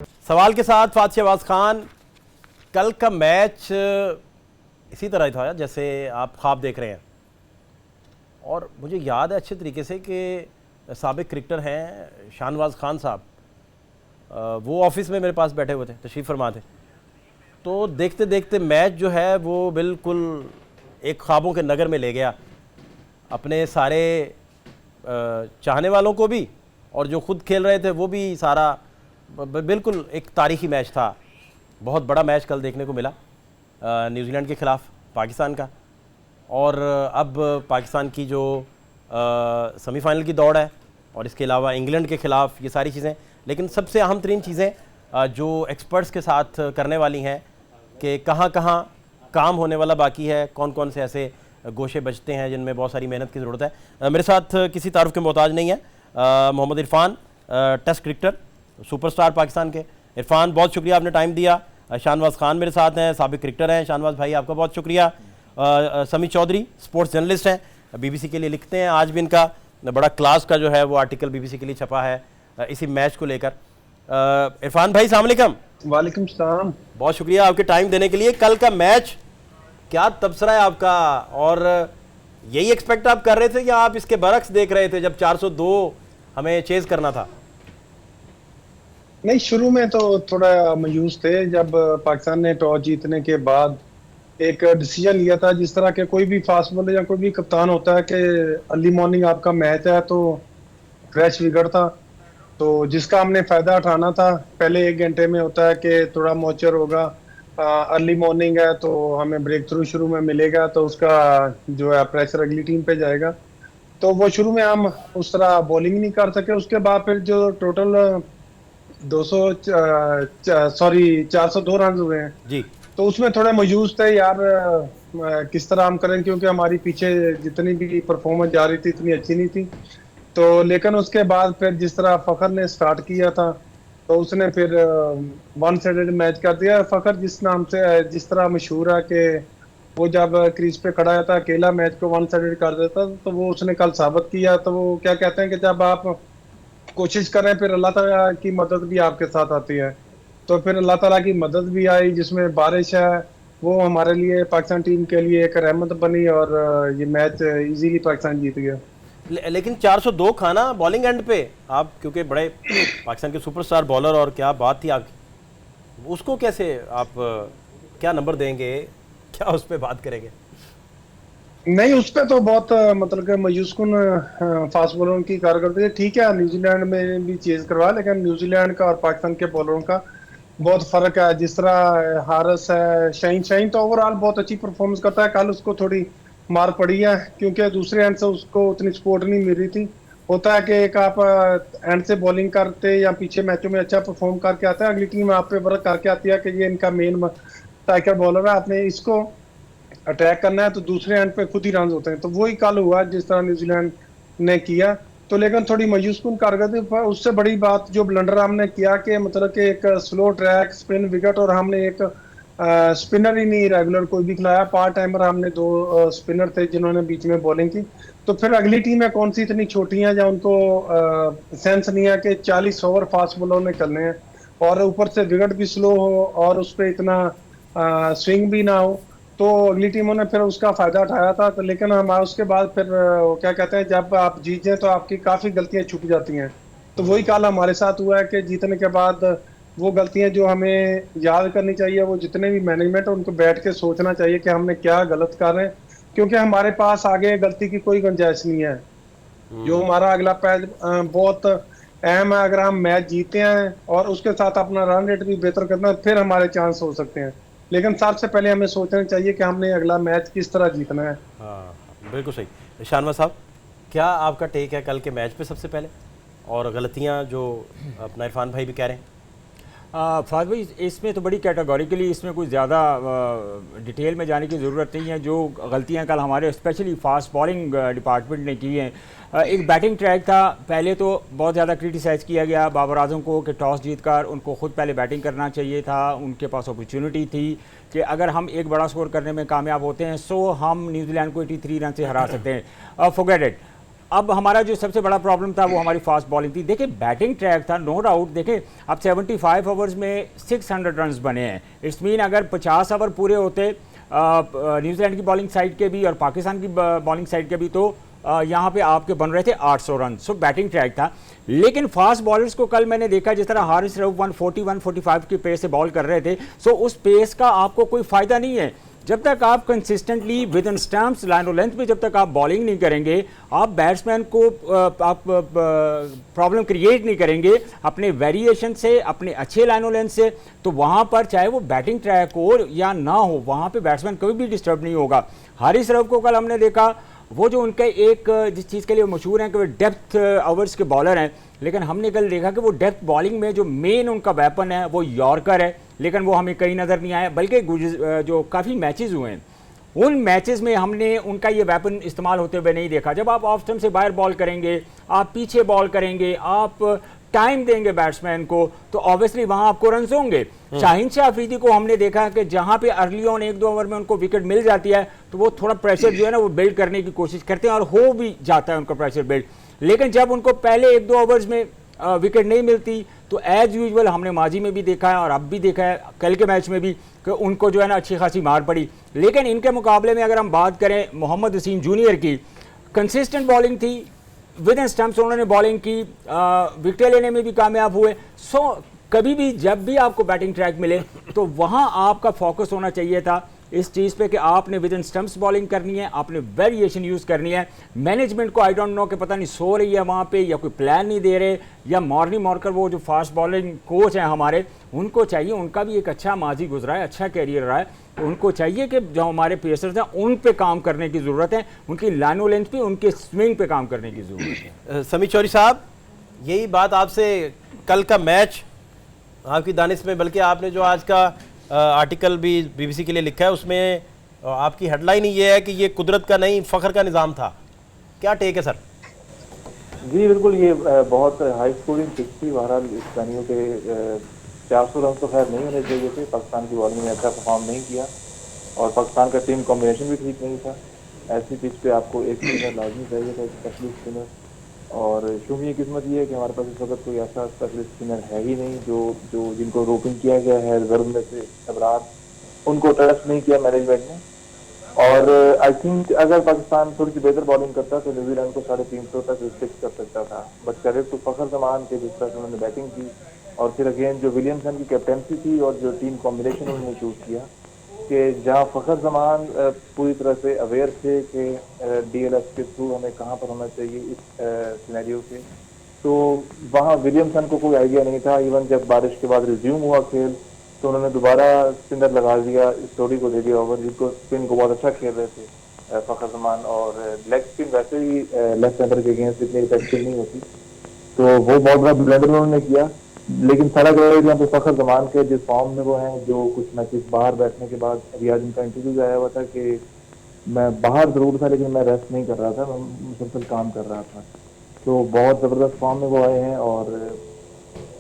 सवाल के साथ फात शहबाज खान, कल का मैच इसी तरह था जैसे आप ख्वाब देख रहे हैं। और मुझे याद है अच्छे तरीके से कि साबिक क्रिकेटर हैं शाहनवाज खान साहब, वो ऑफिस में मेरे पास बैठे हुए थे, तशरीफ़ फरमा थे। तो देखते देखते मैच जो है वो बिल्कुल एक ख्वाबों के नगर में ले गया, अपने सारे चाहने वालों को भी और जो खुद खेल रहे थे वो भी। सारा बिल्कुल एक तारीखी मैच था, बहुत बड़ा मैच कल देखने को मिला न्यूजीलैंड के ख़िलाफ़ पाकिस्तान का। और अब पाकिस्तान की जो सेमीफाइनल की दौड़ है और इसके अलावा इंग्लैंड के ख़िलाफ़ ये सारी चीज़ें। लेकिन सबसे अहम तरीन चीज़ें जो एक्सपर्ट्स के साथ करने वाली हैं कि कहाँ कहाँ काम होने वाला बाकी है, कौन कौन से ऐसे गोशे बचते हैं जिनमें बहुत सारी मेहनत की ज़रूरत है। मेरे साथ किसी तारुफ के मोहताज नहीं है, Mohammad Irfan, test cricketer, superstar Pakistan के। इरफान, बहुत शुक्रिया आपने टाइम दिया। शाहनवाज खान मेरे साथ हैं, साबिक क्रिकेटर हैं। शाहनवाज भाई आपका बहुत शुक्रिया। समी चौधरी स्पोर्ट्स जर्नलिस्ट हैं, बीबीसी के लिए लिखते हैं। आज भी इनका बड़ा क्लास का जो है वो आर्टिकल बीबीसी के लिए छपा है इसी मैच को लेकर। इरफान भाई अस्सलाम वालेकुम। वालेकुम सलाम। बहुत शुक्रिया आपके टाइम देने के लिए। कल का मैच क्या तबसरा है आपका, और यही एक्सपेक्ट आप कर रहे थे या आप इसके बरक्स देख रहे थे जब 402 हमें चेज करना था? नहीं, शुरू में तो थोड़ा मायूस थे जब पाकिस्तान ने टॉस जीतने के बाद एक डिसीजन लिया था। जिस तरह के कोई भी फास्ट बॉलर या कोई भी कप्तान होता है कि अर्ली मॉर्निंग आपका मैच है तो क्रैश बिगड़ता, तो जिसका हमने फायदा उठाना था। पहले 1 घंटे में होता है कि थोड़ा मॉइस्चर होगा, अर्ली मॉर्निंग है तो हमें ब्रेक थ्रू शुरू में मिलेगा, तो उसका जो है प्रेशर अगली टीम पे जाएगा। तो वो शुरू में हम उस तरह बॉलिंग नहीं कर सके। उसके बाद फिर जो टोटल 200 सॉरी 402 रन हुए हैं, जी, तो उसमें थोड़े मायूस थे यार, किस तरह हम करें, क्योंकि हमारी पीछे जितनी भी परफॉर्मेंस जा रही थी इतनी अच्छी नहीं थी। तो लेकिन उसके बाद फिर जिस तरह फखर ने स्टार्ट किया था तो उसने फिर वन साइडेड मैच कर दिया। फखर जिस नाम से जिस तरह मशहूर है कि वो जब क्रीज पे खड़ा था अकेला मैच को वन साइडेड कर देता, तो वो उसने कल साबित किया। तो वो क्या कहते हैं कि जब आप कोशिश करें फिर अल्लाह ताला की मदद भी आपके साथ आती है। तो फिर अल्लाह ताला की मदद भी आई, जिसमें बारिश है वो हमारे लिए, पाकिस्तान टीम के लिए एक रहमत बनी और ये मैच इजीली पाकिस्तान जीत गया। लेकिन 402 खाना बॉलिंग एंड पे आप, क्योंकि बड़े पाकिस्तान के सुपरस्टार बॉलर, और क्या बात थी आपकी, उसको कैसे आप क्या नंबर देंगे, क्या उस पर बात करेंगे? नहीं, उस पे तो बहुत मतलब कि मायूसकुन फास्ट बॉलरों की कारकर्दगी है। ठीक है, न्यूजीलैंड में भी चेज करवा, लेकिन न्यूजीलैंड का और पाकिस्तान के बॉलरों का बहुत फर्क है। जिस तरह हारिस है, शाहीन शाहीन तो ओवरऑल बहुत अच्छी परफॉर्मेंस करता है। कल उसको थोड़ी मार पड़ी है क्योंकि दूसरे एंड से उसको उतनी सपोर्ट नहीं मिल रही थी। होता है कि एक आप एंड से बॉलिंग करते या पीछे मैचों में अच्छा परफॉर्म करके आते हैं, अगली टीम आप पे वर्क करके आती है कि ये इनका मेन स्ट्राइकर बॉलर है, आपने इसको अटैक करना है, तो दूसरे एंड पे खुद ही रन होते हैं। तो वही कल हुआ जिस तरह न्यूजीलैंड ने किया। तो लेकिन थोड़ी मायूसकुन कारकर्दगी पर उससे बड़ी बात जो ब्लंडर हमने किया कि मतलब कि एक स्लो ट्रैक स्पिन विकेट, और हमने एक स्पिनर ही नहीं रेगुलर कोई भी खिलाया। पार्ट टाइमर हमने 2 स्पिनर थे जिन्होंने बीच में बॉलिंग की। तो फिर अगली टीम है कौन सी इतनी छोटी है या उनको सेंस नहीं है कि 40 ओवर फास्ट बॉलर ने करने हैं और ऊपर से विकेट भी स्लो हो और उस पर इतना स्विंग भी ना हो। तो अगली टीमों ने फिर उसका फायदा उठाया था। तो लेकिन हम उसके बाद फिर क्या कहते हैं, जब आप जीत जाए तो आपकी काफी गलतियां छुप जाती हैं। तो वही कल हमारे साथ हुआ है कि जीतने के बाद वो गलतियां जो हमें याद करनी चाहिए, वो जितने भी मैनेजमेंट है उनको बैठ के सोचना चाहिए कि हमने क्या गलत कर रहे हैं, क्योंकि हमारे पास आगे गलती की कोई गुंजाइश नहीं है। जो हमारा अगला पैच बहुत अहम है। अगर हम मैच जीते हैं और उसके साथ अपना रन रेट भी बेहतर करना है, फिर हमारे चांस हो सकते हैं। लेकिन सबसे पहले हमें सोचना चाहिए कि हमने अगला मैच किस तरह जीतना है। हाँ, बिल्कुल सही। शानवा साहब, क्या आपका टेक है कल के मैच पे सबसे पहले, और गलतियां जो अपना इरफान भाई भी कह रहे हैं? फाज भाई, इसमें तो बड़ी कैटेगोरिकली इसमें कुछ ज़्यादा डिटेल में जाने की ज़रूरत नहीं है। जो गलतियां कल हमारे स्पेशली फास्ट बॉलिंग डिपार्टमेंट ने की हैं, एक बैटिंग ट्रैक था। पहले तो बहुत ज़्यादा क्रिटिसाइज़ किया गया बाबर आजम को कि टॉस जीतकर उनको खुद पहले बैटिंग करना चाहिए था। उनके पास अपॉर्चुनिटी थी कि अगर हम एक बड़ा स्कोर करने में कामयाब होते हैं सो हम न्यूजीलैंड को 83 रन से हरा सकते हैं। Forget it. अब हमारा जो सबसे बड़ा प्रॉब्लम था वो हमारी फास्ट बॉलिंग थी। देखिए बैटिंग ट्रैक था, नो डाउट। देखिए अब 75 ओवर्स में 600 रन्स बने हैं। इट्स मीन अगर 50 ओवर पूरे होते न्यूजीलैंड की बॉलिंग साइड के भी और पाकिस्तान की बॉलिंग साइड के भी, तो यहाँ पे आपके बन रहे थे 800 रन। सो बैटिंग ट्रैक था। लेकिन फास्ट बॉलर्स को कल मैंने देखा, जिस तरह हारिस रऊफ 140 145 की पेस से बॉल कर रहे थे, सो उस पेस का आपको कोई फायदा नहीं है जब तक आप consistently with in stumps line और लेंथ में जब तक आप बॉलिंग नहीं करेंगे, आप बैट्समैन को आप प्रॉब्लम क्रिएट नहीं करेंगे अपने वेरिएशन से, अपने अच्छे लाइन और लेंथ से, तो वहाँ पर चाहे वो बैटिंग ट्रैक हो या ना हो, वहाँ पे बैट्समैन कभी भी डिस्टर्ब नहीं होगा। हारिस रऊफ को कल हमने देखा, वो जो उनके एक जिस चीज़ के लिए मशहूर हैं कि वो डेप्थ ओवर्स के बॉलर हैं, लेकिन हमने कल देखा कि वो डेप्थ बॉलिंग में जो मेन उनका वेपन है वो यॉर्कर है, लेकिन वो हमें कहीं नज़र नहीं आया। बल्कि जो काफ़ी मैचेस हुए हैं उन मैचेस में हमने उनका ये वेपन इस्तेमाल होते हुए नहीं देखा। जब आप ऑफ स्टंप से बाहर बॉल करेंगे, आप पीछे बॉल करेंगे, आप टाइम देंगे बैट्समैन को, तो ऑब्वियसली वहां आपको रन होंगे। शाहीन शाह अफरीदी को हमने देखा कि जहां पे अर्ली ऑन 1-2 ओवर में उनको विकेट मिल जाती है तो वो थोड़ा प्रेशर जो है ना वो बिल्ड करने की कोशिश करते हैं और हो भी जाता है उनका प्रेशर बिल्ड। लेकिन जब उनको पहले 1-2 ओवर्स में विकेट नहीं मिलती तो एज यूजुअल हमने माजी में भी देखा है और अब भी देखा है कल के मैच में भी कि उनको जो है ना अच्छी खासी मार पड़ी। लेकिन इनके मुकाबले में अगर हम बात करें मोहम्मद हसीन जूनियर की, कंसिस्टेंट बॉलिंग थी, विद इन स्टंप्स उन्होंने बॉलिंग की, विकेट लेने में भी कामयाब हुए। सो कभी भी जब भी आपको बैटिंग ट्रैक मिले तो वहां आपका फोकस होना चाहिए था इस चीज़ पे कि आपने विद इन स्टंप्स बॉलिंग करनी है, आपने वेरिएशन यूज़ करनी है। मैनेजमेंट को आई डोंट नो कि पता नहीं सो रही है वहाँ पे या कोई प्लान नहीं दे रहे, या मॉर्निंग मॉर्कर वो जो फास्ट बॉलिंग कोच हैं हमारे, उनको चाहिए, उनका भी एक अच्छा माजी गुजरा है, अच्छा कैरियर रहा है, तो उनको चाहिए कि जो हमारे पेसर्स हैं उन पे काम करने की ज़रूरत है, उनकी लाइन लेंथ पे, उनके स्विंग पे काम करने की ज़रूरत है। समी चौधरी साहब, यही बात आपसे कल का मैच आपकी दानिश में, बल्कि आपने जो आज का आर्टिकल भी बीबीसी के लिए लिखा है उसमें आपकी हेडलाइन ही ये है कि ये कुदरत का नहीं फ़ख्र का निज़ाम था। क्या टेक है सर? जी बिल्कुल, ये बहुत हाई स्कोरिंग पिच थी। बहरहाल पाकिस्तानियों के 400 रन तो खैर नहीं होने चाहिए थे। पाकिस्तान की बॉलिंग ने अच्छा परफॉर्म नहीं किया और पाकिस्तान का टीम कॉम्बिनेशन भी ठीक नहीं था। ऐसी पिच पे आपको एक स्पिनर लाजमी चाहिए था, स्पेशलिस्ट स्पिनर, और क्योंकि ये किस्मत ये है कि हमारे पास इस वक्त कोई ऐसा स्पेशलिस्ट स्पिनर है ही नहीं जो जिनको रोपिंग किया गया है रिजर्व में से अबरार, उनको ट्रस्ट नहीं किया मैनेजमेंट ने। और आई थिंक अगर पाकिस्तान थोड़ी सी बेहतर बॉलिंग करता तो न्यूजीलैंड को 350 तक रिस्ट्रिक्ट कर सकता था। बट क्रेडिट तो फखर जमान के जिस तरह से उन्होंने बैटिंग की, और फिर अगेन जो विलियमसन की कैप्टनसी थी और जो टीम कॉम्बिनेशन उन्होंने चूज किया, कि जहां फखर जमान पूरी तरह से अवेयर थे कि डीएलएफ के थ्रू हमें कहां पर होना चाहिए इस सिनेरियो से, तो वहां विलियमसन को कोई आइडिया नहीं था। इवन जब बारिश के बाद रिज्यूम हुआ खेल तो उन्होंने दोबारा स्पिनर लगा दिया, स्टोरी को दे दिया ओवर, जिनको स्पिन को बहुत अच्छा खेल रहे थे फखर जमान, और लेग स्पिन वैसे ही लेफ्ट हैंडर के अगेंस्ट इतनी इफेक्टिव नहीं होती, तो वो बहुत बड़ा ब्लंडर उन्होंने किया। लेकिन सारा यहाँ पे फखर जमान के जिस फॉर्म में वो हैं, जो कुछ मैचेस बाहर बैठने के बाद अभी आज उनका इंटरव्यू आया हुआ था कि मैं बाहर जरूर था लेकिन मैं रेस्ट नहीं कर रहा था, मैं मुसलसल काम कर रहा था। तो बहुत ज़बरदस्त फॉर्म में वो आए हैं और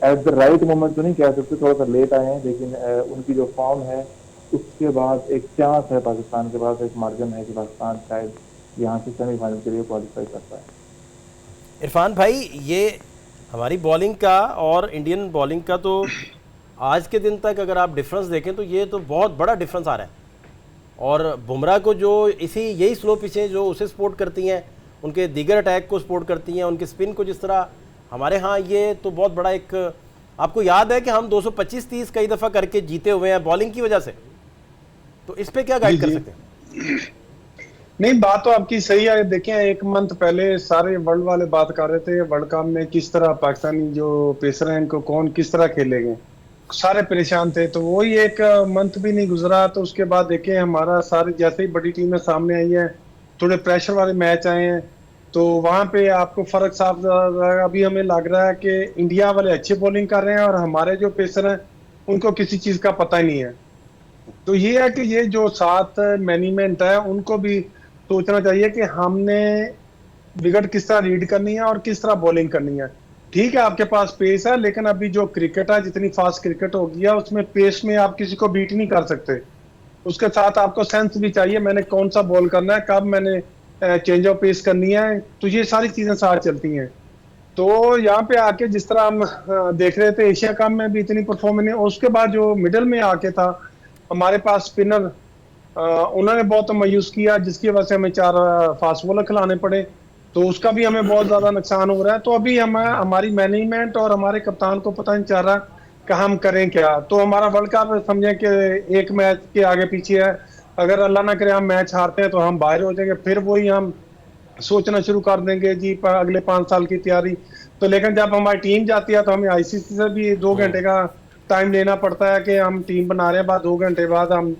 एट द राइट मोमेंट तो नहीं कह सकते, थोड़ा सा लेट आए हैं, लेकिन उनकी जो फॉर्म है उसके बाद एक चांस है पाकिस्तान के पास, एक मार्जिन है कि पाकिस्तान शायद यहाँ से सेमीफाइनल के लिए क्वालिफाई कर पाए। इरफान भाई, ये हमारी बॉलिंग का और इंडियन बॉलिंग का तो आज के दिन तक अगर आप डिफरेंस देखें तो ये तो बहुत बड़ा डिफरेंस आ रहा है। और बुमराह को जो यही स्लो पिचें जो उसे सपोर्ट करती हैं, उनके दीगर अटैक को सपोर्ट करती हैं, उनके स्पिन को जिस तरह हमारे यहाँ, ये तो बहुत बड़ा एक, आपको याद है कि हम 225-30 कई दफ़ा करके जीते हुए हैं बॉलिंग की वजह से, तो इस पर क्या गाइड कर सकते हैं? नहीं, बात तो आपकी सही है। देखें, एक मंथ पहले सारे वर्ल्ड वाले बात कर रहे थे वर्ल्ड कप में किस तरह पाकिस्तानी जो पेसर हैं इनको कौन किस तरह खेलेंगे, सारे परेशान थे। तो वही एक मंथ भी नहीं गुजरा तो उसके बाद देखें हमारा सारे जैसे ही बड़ी टीमें सामने आई हैं, थोड़े प्रेशर वाले मैच आए हैं, तो वहां पे आपको फर्क साफ अभी हमें लग रहा है कि इंडिया वाले अच्छी बॉलिंग कर रहे हैं और हमारे जो पेसर हैं उनको किसी चीज का पता ही नहीं है। तो ये है कि ये जो 7 मैनेजमेंट है उनको भी सोचना चाहिए कि हमने विकेट किस तरह रीड करनी है और किस तरह बॉलिंग करनी है। ठीक है, आपके पास पेस है, लेकिन अभी जो क्रिकेट है, जितनी फास्ट क्रिकेट हो गया उसमें पेस में आप किसी को बीट नहीं कर सकते। उसके साथ आपको सेंस भी चाहिए, मैंने कौन सा बॉल करना है, कब मैंने चेंज ऑफ पेस करनी है, तो ये सारी चीजें साथ चलती हैं। तो यहाँ पे आके जिस तरह हम देख रहे थे एशिया कप में भी इतनी परफॉर्मेंस नहीं, और उसके बाद जो मिडल में आके था हमारे पास स्पिनर, उन्होंने बहुत मायूस किया, जिसकी वजह से हमें 4 फास्ट बॉलर खिलाने पड़े, तो उसका भी हमें बहुत ज्यादा नुकसान हो रहा है। तो अभी हमारी मैनेजमेंट और हमारे कप्तान को पता नहीं चल रहा कि हम करें क्या। तो हमारा वर्ल्ड कप समझे कि एक मैच के आगे पीछे है, अगर अल्लाह ना करे हम मैच हारते हैं तो हम बाहर हो जाएंगे, फिर वही हम सोचना शुरू कर देंगे जी अगले 5 साल की तैयारी। तो लेकिन जब हमारी टीम जाती है तो हमें आईसीसी से भी 2 घंटे का टाइम लेना पड़ता है कि हम टीम बना रहे हैं, बाद 2 घंटे बाद हम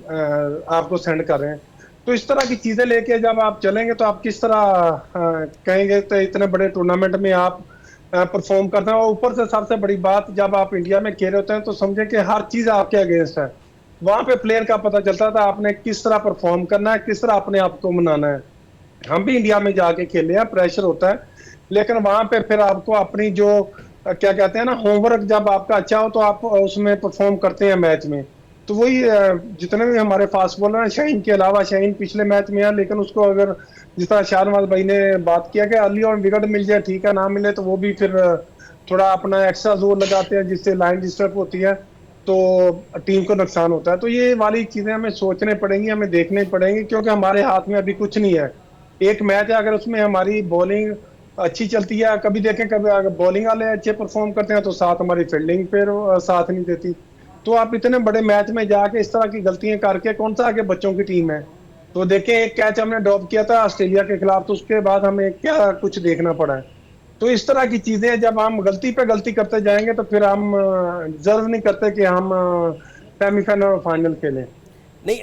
आपको सेंड कर रहे हैं। तो इस तरह की चीजें लेके जब आप चलेंगे तो आप किस तरह कहेंगे तो इतने बड़े टूर्नामेंट में आप परफॉर्म करते हैं। और ऊपर से सबसे बड़ी बात, जब आप इंडिया में खेल होते हैं तो समझे कि हर चीज आपके अगेंस्ट है, वहां पे प्लेयर का पता चलता था आपने किस तरह परफॉर्म करना है, किस तरह अपने आप को मनाना है। हम भी इंडिया में जाके खेले हैं, प्रेशर होता है, लेकिन वहां पे फिर आपको अपनी जो क्या कहते हैं ना, होमवर्क जब आपका अच्छा हो तो आप उसमें परफॉर्म करते हैं मैच में। तो वही जितने भी हमारे फास्ट बॉलर हैं, शाहीन के अलावा, शाहीन पिछले मैच में है, लेकिन उसको अगर जिस तरह शाहनवाज भाई ने बात किया कि अर्ली और विकेट मिल जाए ठीक है, ना मिले तो वो भी फिर थोड़ा अपना एक्स्ट्रा जोर लगाते हैं, जिससे लाइन डिस्टर्ब होती है तो टीम को नुकसान होता है। तो ये वाली चीजें हमें सोचने पड़ेंगी, हमें देखने पड़ेंगी, क्योंकि हमारे हाथ में अभी कुछ नहीं है। एक मैच है, अगर उसमें हमारी बॉलिंग अच्छी चलती है, कभी देखें कभी अगर बॉलिंग वाले अच्छे परफॉर्म करते हैं तो साथ हमारी फील्डिंग फिर साथ नहीं देती। तो आप इतने बड़े मैच में जाके इस तरह की गलतियां करके कौन सा आगे बच्चों की टीम है। तो देखें एक कैच हमने ड्रॉप किया था ऑस्ट्रेलिया के खिलाफ, तो उसके बाद हमें क्या कुछ देखना पड़ा है। तो इस तरह की चीजें जब हम गलती पे गलती करते जाएंगे तो फिर हम डिजर्व नहीं करते कि हम सेमीफाइनल और फाइनल खेलें। नहीं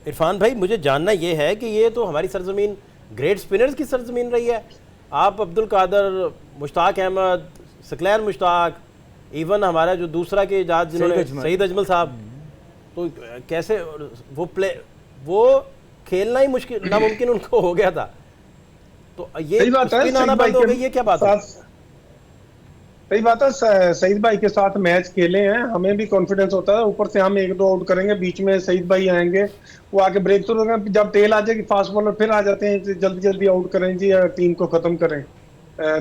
इरफान भाई, मुझे जानना ये है कि ये तो हमारी सरजमीन ग्रेट स्पिनर्स की सरजमीन रही है। आप अब्दुल कादर, मुश्ताक अहमद, सकलैन मुश्ताक, इवन हमारा जो दूसरा के जहाज जिन्होंने सईद अजमल साहब, तो कैसे वो खेलना ही मुश्किल नामुमकिन उनको हो गया था। तो ये सही बात है, स्पिन आना बंद हो गई, ये क्या बात है? सही बात है, सईद भाई के साथ मैच खेले हैं, हमें भी कॉन्फिडेंस होता है। ऊपर से हम 1-2 आउट करेंगे, बीच में सईद भाई आएंगे, वो आके ब्रेक थ्रू होंगे, जब टेल आ जाएगी फास्ट बॉलर फिर आ जाते हैं, जल्दी जल्दी आउट करें जी, टीम को खत्म करें।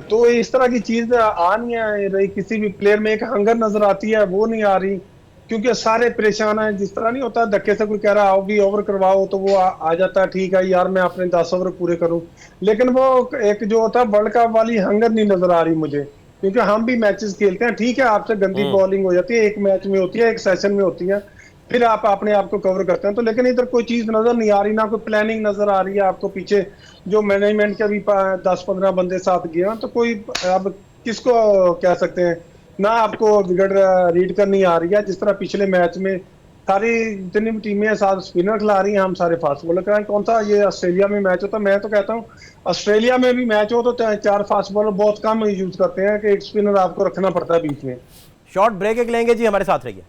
तो इस तरह की चीज आ नहीं रही, किसी भी प्लेयर में एक हंगर नजर आती है, वो नहीं आ रही, क्योंकि सारे परेशान हैं। जिस तरह नहीं होता धक्के से कोई कह रहा आओ भी ओवर करवाओ तो वो आ जाता है, ठीक है यार मैं अपने 10 ओवर पूरे करूं, लेकिन वो एक जो होता है वर्ल्ड कप वाली हंगर नहीं नजर आ रही मुझे। क्योंकि हम भी मैचेस खेलते हैं, ठीक है आपसे गंदी बॉलिंग हो जाती है, एक मैच में होती है, एक सेशन में होती है, फिर आप अपने आप को कवर करते हैं। तो लेकिन इधर कोई चीज नजर नहीं आ रही, ना कोई प्लानिंग नजर आ रही है आपको, पीछे जो मैनेजमेंट के भी 10-15 बंदे साथ गए हैं, तो कोई अब किसको कह सकते हैं, ना आपको विकेट रीड करनी आ रही है। जिस तरह पिछले मैच में सारी जितनी भी टीमें साथ स्पिनर खिला रही हैं, हम सारे फास्ट बॉलर कराएं। कौन सा ये ऑस्ट्रेलिया में मैच होता है, मैं तो कहता हूँ ऑस्ट्रेलिया में भी मैच हो तो 4 फास्ट बॉलर बहुत कम यूज करते हैं कि एक स्पिनर आपको रखना पड़ता है बीच में। शॉर्ट ब्रेक एक लेंगे जी, हमारे साथ रहिए।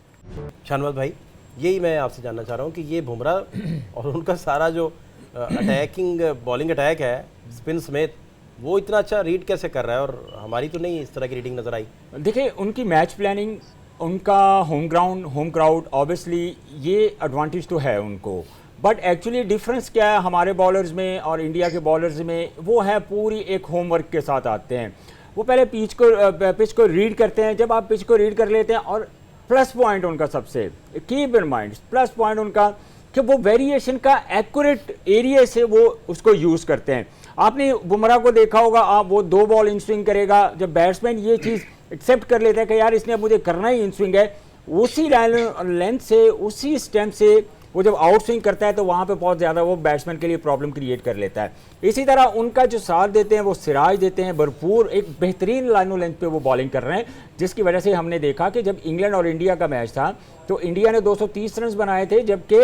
शाहनवाज भाई, यही मैं आपसे जानना चाह रहा हूँ कि ये बुमराह और उनका सारा जो अटैकिंग बॉलिंग अटैक है स्पिन समेत, वो इतना अच्छा रीड कैसे कर रहा है, और हमारी तो नहीं इस तरह की रीडिंग नजर आई। देखिए उनकी मैच प्लानिंग, उनका home ground, home crowd, obviously ये एडवांटेज तो है उनको, बट एक्चुअली डिफरेंस क्या है हमारे बॉलर्स में और इंडिया के बॉलर्स में, वो है पूरी एक होमवर्क के साथ आते हैं। वो पहले पिच को रीड करते हैं। जब आप पिच को रीड कर लेते हैं, और प्लस पॉइंट उनका सबसे keep in mind, plus point उनका कि वो वेरिएशन का एक्यूरेट एरिया से वो उसको यूज़ करते हैं। आपने बुमराह को देखा होगा, आप वो 2 बॉल इन स्विंग करेगा, जब बैट्समैन ये चीज़ एक्सेप्ट कर लेता है कि यार इसने अब मुझे करना ही इन स्विंग है, उसी लेंथ से, उसी स्टेम से वो जब आउट स्विंग करता है तो वहाँ पे बहुत ज़्यादा वो बैट्समैन के लिए प्रॉब्लम क्रिएट कर लेता है। इसी तरह उनका जो साथ देते हैं वो सिराज देते हैं, भरपूर एक बेहतरीन लाइनो लेंथ पे वो बॉलिंग कर रहे हैं, जिसकी वजह से हमने देखा कि जब इंग्लैंड और इंडिया का मैच था तो इंडिया ने 230 रन बनाए थे, जबकि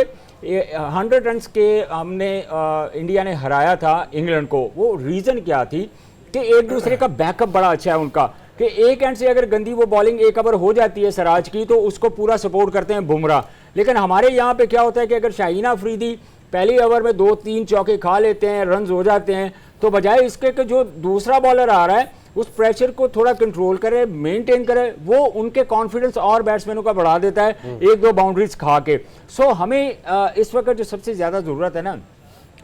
100 रन के हमने इंडिया ने हराया था इंग्लैंड को। वो रीज़न क्या थी कि एक दूसरे का बैकअप बड़ा अच्छा है उनका, कि एक एंड से अगर गंदी वो बॉलिंग एक ओवर हो जाती है सिराज की तो उसको पूरा सपोर्ट करते हैं बुमराह। लेकिन हमारे यहाँ पे क्या होता है कि अगर शाहीन अफरीदी पहले ओवर में 2-3 चौके खा लेते हैं, रन हो जाते हैं, तो बजाय इसके कि जो दूसरा बॉलर आ रहा है उस प्रेशर को थोड़ा कंट्रोल करे, मेंटेन करे, वो उनके कॉन्फिडेंस और बैट्समैनों का बढ़ा देता है 1-2 बाउंड्रीज खा के। सो हमें इस वक्त जो सबसे ज़्यादा ज़रूरत है ना,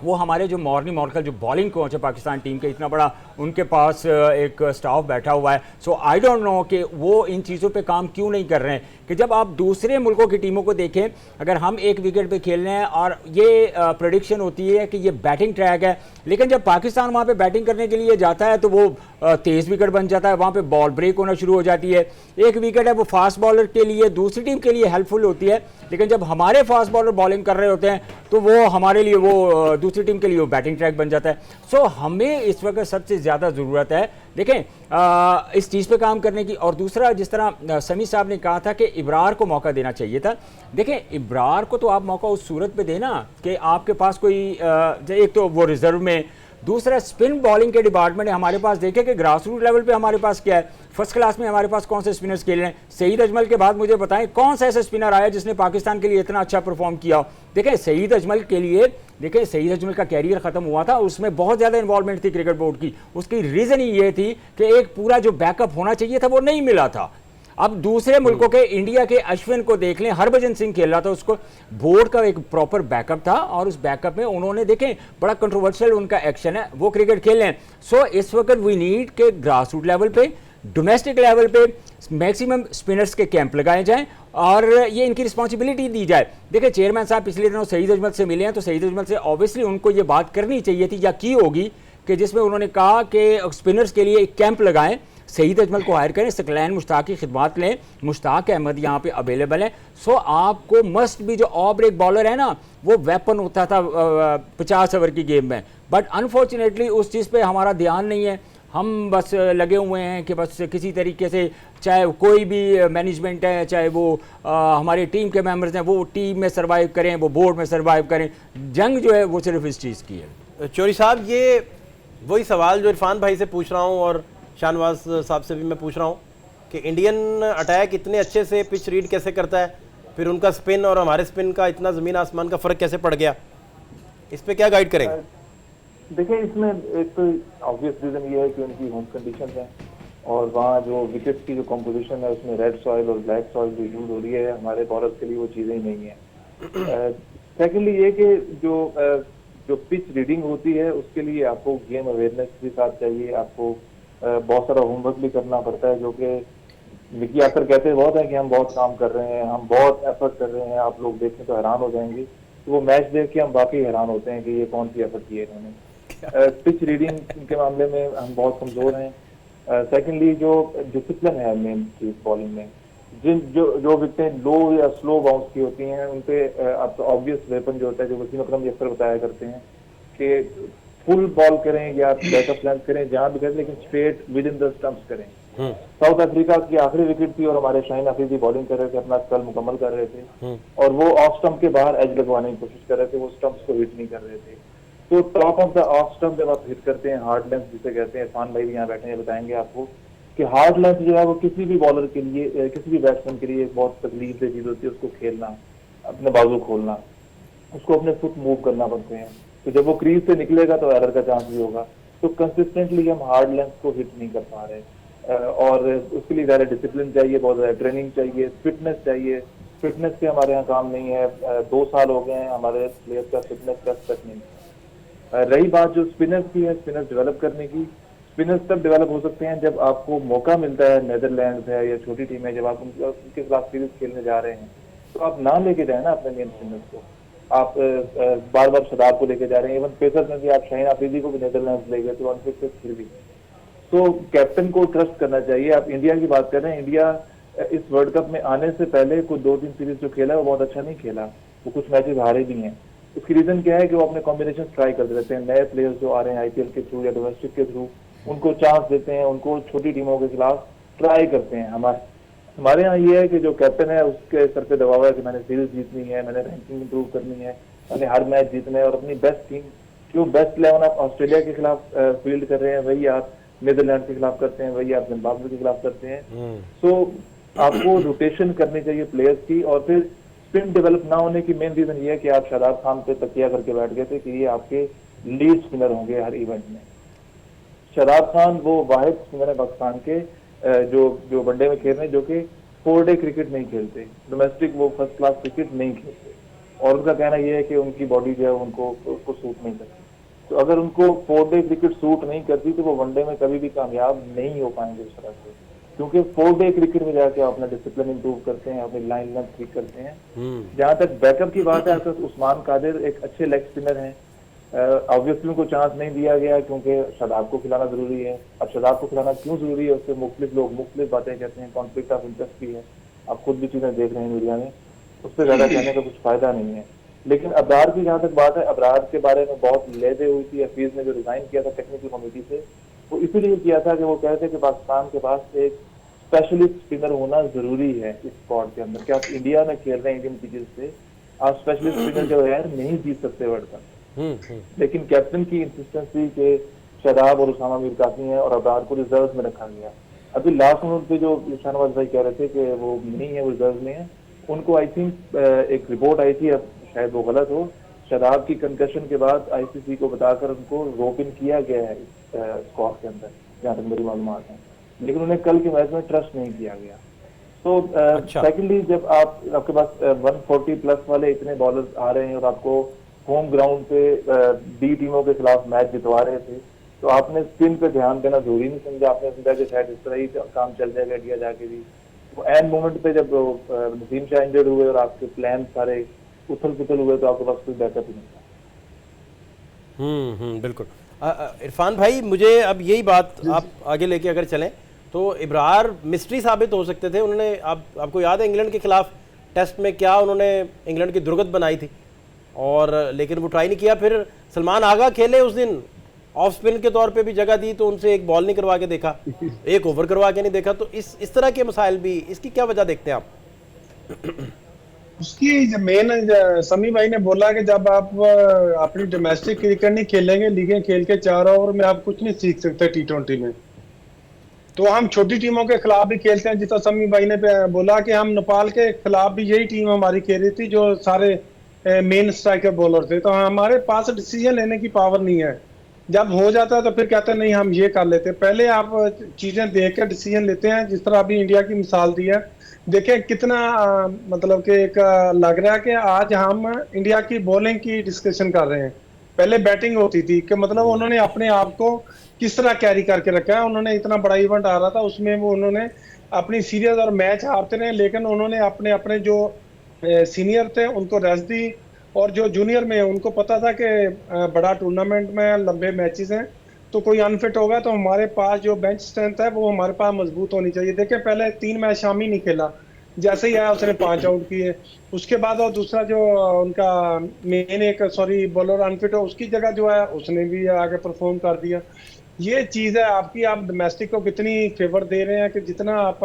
वो हमारे जो मॉर्निंग मॉर्कल जो बॉलिंग कोच है पाकिस्तान टीम के, इतना बड़ा उनके पास एक स्टाफ बैठा हुआ है। सो आई डोंट नो कि वो इन चीज़ों पे काम क्यों नहीं कर रहे हैं कि जब आप दूसरे मुल्कों की टीमों को देखें, अगर हम एक विकेट पे खेल रहे हैं और ये प्रेडिक्शन होती है कि ये बैटिंग ट्रैक है, लेकिन जब पाकिस्तान वहाँ पे बैटिंग करने के लिए जाता है तो वो तेज़ विकेट बन जाता है, वहाँ पे बॉल ब्रेक होना शुरू हो जाती है। एक विकेट है वो फास्ट बॉलर के लिए, दूसरी टीम के लिए हेल्पफुल होती है, लेकिन जब हमारे फास्ट बॉलर बॉलिंग कर रहे होते हैं तो वो हमारे लिए, वो दूसरी टीम के लिए वो बैटिंग ट्रैक बन जाता है। सो हमें इस वक्त सबसे ज़्यादा ज़रूरत है, देखें, इस चीज़ पे काम करने की। और दूसरा, जिस तरह समी साहब ने कहा था कि इब्रार को मौका देना चाहिए था, देखें इब्रार को तो आप मौका उस सूरत पे देना कि आपके पास कोई एक तो वो रिजर्व में, दूसरा स्पिन बॉलिंग के डिपार्टमेंट है हमारे पास। देखें कि ग्रास रूट लेवल पे हमारे पास क्या है, फर्स्ट क्लास में हमारे पास कौन से स्पिनर्स खेल रहे हैं। सईद अजमल के बाद मुझे बताएं कौन सा ऐसा स्पिनर आया जिसने पाकिस्तान के लिए इतना अच्छा परफॉर्म किया हो। देखें सईद अजमल के लिए, देखें सईद अजमल का कैरियर खत्म हुआ था, उसमें बहुत ज़्यादा इन्वॉल्वमेंट थी क्रिकेट बोर्ड की। उसकी रीज़न ही ये थी कि एक पूरा जो बैकअप होना चाहिए था वो नहीं मिला था। अब दूसरे मुल्कों के, इंडिया के अश्विन को देख लें, हरभजन सिंह खेल रहा था, उसको बोर्ड का एक प्रॉपर बैकअप था और उस बैकअप में उन्होंने, देखें बड़ा कंट्रोवर्शियल उनका एक्शन है, वो क्रिकेट खेल रहे हैं। सो इस वक्त वी नीड के ग्रास रूट लेवल पे, डोमेस्टिक लेवल पे मैक्सिमम स्पिनर्स के कैंप लगाए जाएं और ये इनकी रिस्पॉन्सिबिलिटी दी जाए। देखिए चेयरमैन साहब पिछले दिनों सईद अजमल से मिले हैं, तो सईद अजमल से ऑब्वियसली उनको ये बात करनी चाहिए थी या की होगी कि जिसमें उन्होंने कहा कि स्पिनर्स के लिए एक कैंप लगाएं, सईद अजमल को हायर करें, सकलैन मुश्ताक की खिदमत लें, मुश्ताक अहमद यहाँ पे अवेलेबल है। सो आपको मस्ट भी, जो ऑफ ब्रेक बॉलर है ना, वो वेपन होता था 50 ओवर की गेम में, बट अनफॉर्चुनेटली उस चीज़ पे हमारा ध्यान नहीं है। हम बस लगे हुए हैं कि बस किसी तरीके से, चाहे कोई भी मैनेजमेंट है, चाहे वो हमारे टीम के मेंबर्स हैं, वो टीम में सर्वाइव करें, वो बोर्ड में सर्वाइव करें। जंग जो है वो सिर्फ इस चीज़ की है। चौधरी साहब, ये वही सवाल जो इरफान भाई से पूछ रहा हूँ और शाहनवाज साहब से भी मैं पूछ रहा हूँ कि इंडियन अटैक इतने अच्छे से पिच रीड कैसे करता है, फिर उनका स्पिन और हमारे स्पिन का इतना ज़मीन आसमान का फ़र्क कैसे पड़ गया, इस पे क्या गाइड करेंगे? देखिए इसमें एक तो ऑब्वियस रीजन ये है कि उनकी होम कंडीशन है और वहाँ जो विकेट की जो कॉम्पोजिशन है उसमें रेड सॉइल और ब्लैक सॉइल जो यूज हो रही है, हमारे बॉलर्स के लिए वो चीज़ें ही नहीं है। सेकेंडली ये कि जो पिच रीडिंग होती है उसके लिए आपको गेम अवेयरनेस भी साथ चाहिए, आपको बहुत सारा होमवर्क भी करना पड़ता है, जो कि विकी आकर कहते बहुत है कि हम बहुत काम कर रहे हैं, हम बहुत एफर्ट कर रहे हैं, आप लोग देखें तो हैरान हो जाएंगे। तो वो मैच देख के हम वाकई हैरान होते हैं कि ये कौन सी एफर्ट की है इन्होंने। पिच रीडिंग के मामले में हम बहुत कमजोर हैं। सेकेंडली जो डिसिप्लिन है मेन चीज बॉलिंग में, जो विकेटें लो या स्लो बाउंस की होती हैं उन पे आप तो ऑब्वियस वेपन जो होता है, जो वसीम अकरम अक्सर बताया करते हैं कि फुल बॉल करें या बैकअप लेंथ करें, जहां भी करें, लेकिन straight with in the stumps करें। साउथ अफ्रीका की आखिरी विकेट थी और हमारे शाहीन अफरीदी बॉलिंग कर रहे थे, अपना स्पेल मुकम्मल कर रहे थे और वो ऑफ स्टंप के बाहर एज लगवाने की कोशिश कर रहे थे, वो स्टंप्स को हिट नहीं कर रहे थे। तो top of the off stump जब आप हिट करते हैं, हार्ड लेंथ जिसे कहते हैं, इरफान भाई भी यहाँ बैठे हैं, बताएंगे आपको कि हार्ड लेंथ जो है वो किसी भी बॉलर के लिए, किसी भी बैट्समैन के लिए बहुत तकलीफ दे चीज होती है। उसको खेलना, अपने बाजू खोलना, उसको अपने फुट मूव करना पड़ते हैं, तो जब वो क्रीज से निकलेगा तो एरर का चांस भी होगा। तो कंसिस्टेंटली हम हार्ड लेंथ को हिट नहीं कर पा रहे और उसके लिए ज़्यादा डिसिप्लिन चाहिए, बहुत ज़्यादा ट्रेनिंग चाहिए, फिटनेस चाहिए। फिटनेस पे हमारे यहाँ काम नहीं है, 2 साल हो गए हैं हमारे प्लेयर्स का फिटनेस टेस्ट तक नहीं। रही बात जो स्पिनर्स की है, स्पिनर्स डेवलप करने की, स्पिनर्स तब डेवलप हो सकते हैं जब आपको मौका मिलता है, नेदरलैंड्स है या छोटी टीम है, जब आप उनके खिलाफ सीरीज खेलने जा रहे हैं तो आप ना लेके जाए ना अपने मेन स्पिनर्स को, आप बार बार शदाब को लेके जा रहे हैं। इवन पेसर में भी आप शाहीन अफरीदी को भी नेदरलैंड्स ले गए तो अनफिक्स फिर भी। तो कैप्टन को ट्रस्ट करना चाहिए। आप इंडिया की बात कर रहे हैं, इंडिया इस वर्ल्ड कप में आने से पहले कुछ 2-3 सीरीज जो खेला है वो बहुत अच्छा नहीं खेला, वो कुछ मैचेस हारे भी हैं। उसकी रीजन क्या है कि वो अपने कॉम्बिनेशन ट्राई करते रहते हैं। नए प्लेयर्स जो आ रहे हैं आईपीएल के थ्रू या डोमेस्टिक के थ्रू, उनको चांस देते हैं, उनको छोटी टीमों के खिलाफ ट्राई करते हैं। हमारे यहाँ ये है कि जो कैप्टन है उसके सर पे दबाव है कि मैंने सीरीज जीतनी है, मैंने रैंकिंग इंप्रूव करनी है, मैंने हर मैच जीतना है और अपनी बेस्ट टीम, जो बेस्ट 11 आप ऑस्ट्रेलिया के खिलाफ फील्ड कर रहे हैं वही आप नीदरलैंड के खिलाफ करते हैं, वही आप जिम्बाब्वे के खिलाफ करते हैं। तो आपको रोटेशन करनी चाहिए प्लेयर्स की। और फिर स्पिन डेवलप ना होने की मेन रीजन ये है कि आप शादाब खान पे तकिया करके बैठ गए थे कि ये आपके लीड स्पिनर होंगे हर इवेंट में। शादाब खान वो वाहिद स्पिनर है पाकिस्तान के जो वनडे में खेल रहे हैं जो कि 4 डे क्रिकेट नहीं खेलते, डोमेस्टिक वो फर्स्ट क्लास क्रिकेट नहीं खेलते और उनका कहना यह है कि उनकी बॉडी जो है उसको सूट नहीं करती। तो अगर उनको 4-डे क्रिकेट सूट नहीं करती तो वो वनडे में कभी भी कामयाब नहीं हो पाएंगे उस तरह से, क्योंकि 4-डे क्रिकेट में जाके आप अपना डिसिप्लिन इंप्रूव करते हैं, अपनी लाइन लेंथ ठीक करते हैं। जहां तक बैकअप की बात है, तो उस्मान कादिर एक अच्छे लेग स्पिनर हैं। ऑब्वियसली उनको चांस नहीं दिया गया क्योंकि शादाब को खिलाना जरूरी है। अब शादाब को खिलाना क्यों जरूरी है, उससे मुख्तलिफ लोग मुख्तलिफ बातें कहते हैं, कॉन्फ्लिक्ट ऑफ इंटरेस्ट भी है, आप खुद भी चीजें देख रहे हैं मीडिया में, उससे ज्यादा कहने का कुछ फायदा नहीं है। लेकिन अबरार की जहां तक बात है, अबरार के बारे में बहुत लेदे हुई थी हफीज ने जो रिजाइन किया था टेक्निकल कमेटी से, वो इसीलिए किया था कि वो कहते कि पाकिस्तान के पास एक स्पेशलिस्ट स्पिनर होना जरूरी है इस स्क्वाड के अंदर, कि आप इंडिया में खेल रहे हैं इंडियन पिचेस से, आप स्पेशलिस्ट स्पिनर के बगैर नहीं जीत सकते वर्ल्ड कप। लेकिन कैप्टन की इंसिस्टेंसी के शादाब और उसामा मीर काफी है और अबरार को रिजर्व में रखा गया। अभी लास्ट मिनट पे जो शाहनवाज भाई कह रहे थे कि वो नहीं है, वो रिजर्व में है, उनको आई थिंक एक रिपोर्ट आई थी, अब शायद वो गलत हो, शादाब की कंकशन के बाद आईसीसी को बताकर उनको रोप इन किया गया है स्क्वाड के अंदर, जहां तक मेरी मालूमात है, लेकिन उन्हें कल के मैच में ट्रस्ट नहीं किया गया। तो सेकेंडली जब आपके पास 140 प्लस वाले इतने बॉलर्स आ रहे हैं और आपको होम ग्राउंड पे डी टीमों के खिलाफ मैच जितवा रहे थे, तो आपने स्पिन पे ध्यान देना जरूरी नहीं समझा, आपने समझा कि शायद इस तरह ही काम चल जाएगा इंडिया जाके भी। वो एंड मोमेंट पे जब नसीम शाह इंजर्ड हुए और आपके प्लान सारे उथल पुथल हुए तो आपके पास कोई बैकअप ही नहीं था। बिल्कुल। इरफान भाई, मुझे अब यही बात आप आगे लेके अगर चलें तो इब्रार मिस्ट्री साबित हो सकते थे। उन्होंने आपको याद है इंग्लैंड के खिलाफ टेस्ट में क्या उन्होंने इंग्लैंड की दुर्गत बनाई थी, और लेकिन वो ट्राई नहीं किया। फिर सलमान आगा खेले उस दिन, ऑफ स्पिन के तौर पे भी जगह दी तो उनसे एक बॉल नहीं करवा के देखा, एक ओवर करवा के नहीं देखा। तो इस तरह के मसाइल भी, इसकी क्या वजह देखते हैं आप? उसकी मेन समी भाई ने बोला कि जब आप अपनी डोमेस्टिक क्रिकेट नहीं खेलेंगे, लीगें खेल के 4 ओवर में आप कुछ नहीं सीख सकते T20 में। तो हम छोटी टीमों के खिलाफ भी खेलते हैं, जितना समी भाई ने बोला कि हम नेपाल के खिलाफ भी यही टीम हमारी खेल रही थी जो सारे मेन स्ट्राइकर बॉलर थे। तो हमारे पास डिसीजन लेने की पावर नहीं है। जब हो जाता है तो फिर कहते हैं नहीं हम ये कर लेते हैं। पहले आप चीजें देख कर डिसीजन लेते हैं, जिस तरह अभी इंडिया की मिसाल दी है। देखें कितना मतलब कि एक लग रहा है कि आज हम इंडिया की बॉलिंग की डिस्कशन कर रहे हैं। पहले बैटिंग होती थी कि मतलब उन्होंने अपने आप को किस तरह कैरी करके रखा है। उन्होंने इतना बड़ा इवेंट आ रहा था, उसमें वो उन्होंने अपनी सीरीज और मैच हारते रहे, लेकिन उन्होंने अपने अपने जो सीनियर थे उनको रेस्ट दी, और जो जूनियर में उनको पता था कि बड़ा टूर्नामेंट में लंबे मैचेस हैं, तो कोई अनफिट होगा तो हमारे पास जो बेंच स्ट्रेंथ है वो हमारे पास मजबूत होनी चाहिए। देखिए पहले 3 मैच शामी नहीं खेला, जैसे ही आया उसने 5 आउट किए। उसके बाद और दूसरा जो उनका मेन एक बॉलर अनफिट हो, उसकी जगह जो है उसने भी आगे परफॉर्म कर दिया। ये चीज है आपकी, आप डोमेस्टिक को कितनी फेवर दे रहे हैं कि जितना आप